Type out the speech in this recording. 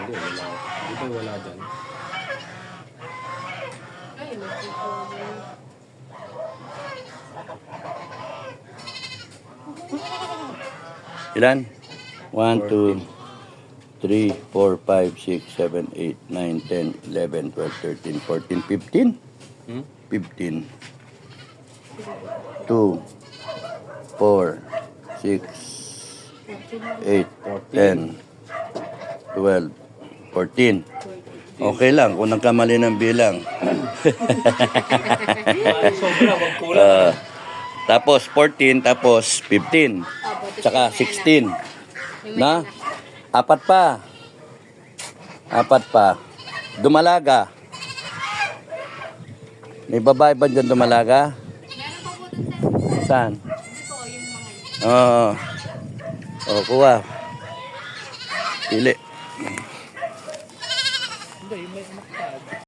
Hindi, wala. Di ba wala dyan? Ay, nagpo-follow. Ilan? 1, 2, 3, 4, 5, 6, 7, 8, 9, 10, 11, 12, 13, 14, 15? Hmm? 15. 2, 4, 6, 8, 10, 12, 14. Okay lang kung nagkamali ng bilang. Sobra, wag kulang. Tapos 14, tapos 15, tsaka 16. Na? Apat pa. Apat pa. Dumalaga. May babae ba dyan dumalaga? Meron pa po dun sa... Saan? Ito, yung mga... Oo. O, kuha. Pili. Hindi, may anak pa.